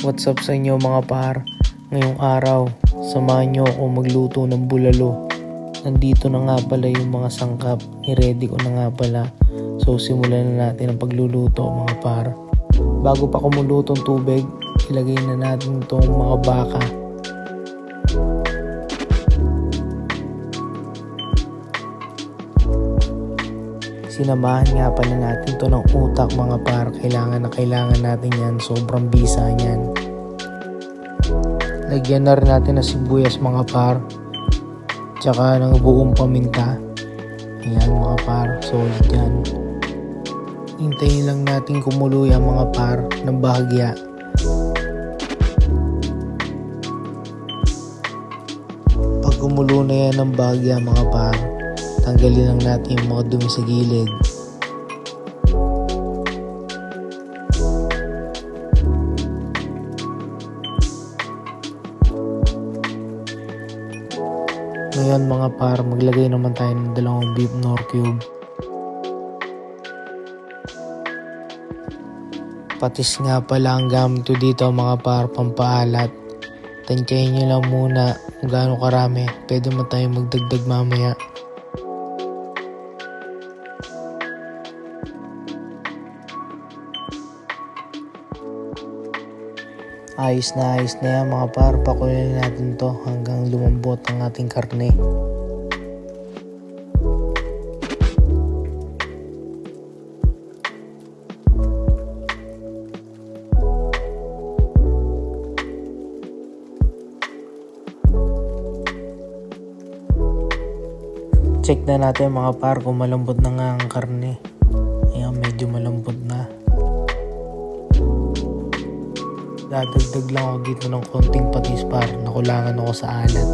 What's up sa inyo mga par? Ngayong araw, samahan nyo ako magluto ng bulalo. Nandito na nga pala yung mga sangkap, i-ready ko na nga pala. So simulan na natin ang pagluluto mga par. Bago pa kumulo tong tubig, ilagay na natin itong mga baka. Sinamahan nga pala natin to ng utak mga par. Kailangan natin yan. Sobrang bisa niyan. Lagyan na rin natin ng sibuyas mga par. Tsaka ng buong paminta. Ayan mga par. Solid yan. Hintayin lang natin kumulo yan mga par ng bahagya. Pag kumulo na yan ng bahagya mga par, tanggalin lang natin yung mga dumi sa gilid. Ngayon mga par, maglagay naman tayo ng 2 beef nor cube. Patis nga pala ang gamit ko dito mga par, pampaalat. Tansyahin nyo lang muna kung gaano karami. Pwede mo tayo magdagdag mamaya. Ayos na yan mga par. Pakuloyin natin to hanggang lumambot ang ating karne. Check na natin mga par kung malambot na nga ang karne. Ayan, medyo malambot na. Dadagdag lang ako dito ng konting patis par. Nakulangan ako sa alat.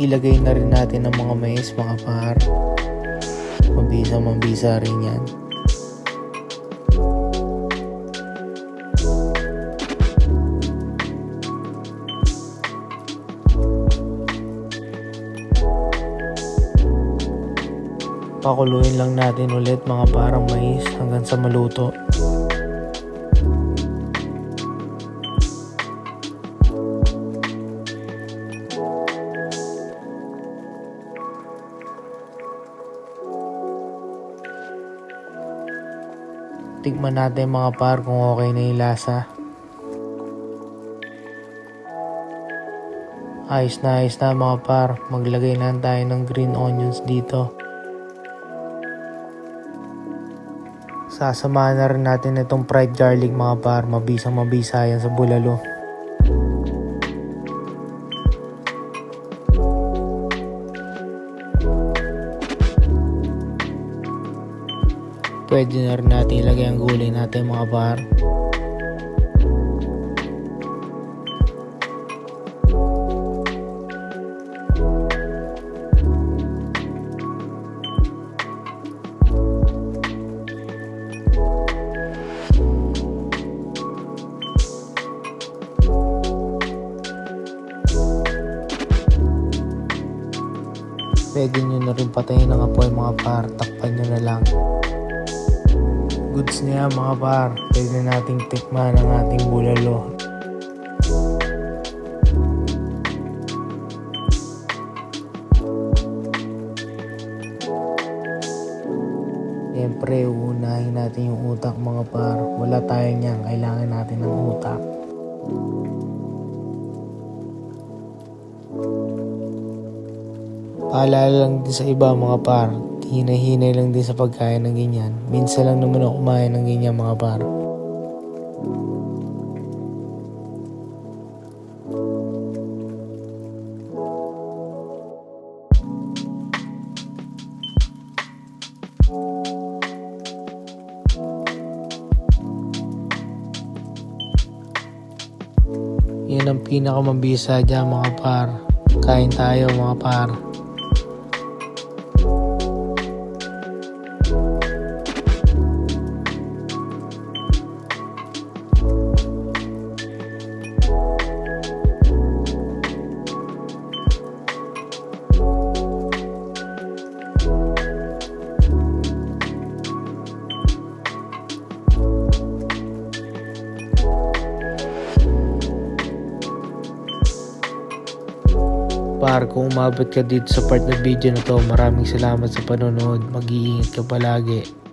Ilagay na rin natin ang mga mais mga par. Mabisa rin yan. Pakuluin lang natin ulit mga parang mais hanggang sa maluto. Tikman natin mga par kung okay na yung lasa. Ayos na mga par. Maglagay na tayo ng green onions dito. Sasamahan na rin natin itong fried garlic mga par. Mabisa yan sa bulalo. Pwede na rin natin ilagay ang gulay natin mga par. Pwede nyo na rin patayin ng apoy mga par. Takpan nyo na lang. Goods niya mga par. Pwede nating tikman ang ating bulalo. Siyempre uunahin natin yung utak mga par. Wala tayo niyan. Kailangan natin ng utak. Paalala lang din sa iba mga par. Hinay-hinay lang din sa pagkain ng ganyan. Minsan lang naman ako kumain ng ganyan mga par. Yan ang pinakamabisa dyan mga par. Kain tayo mga par. par, kung umabot ka dito sa part ng video na to, maraming salamat sa panonood. Mag-iingat ka palagi.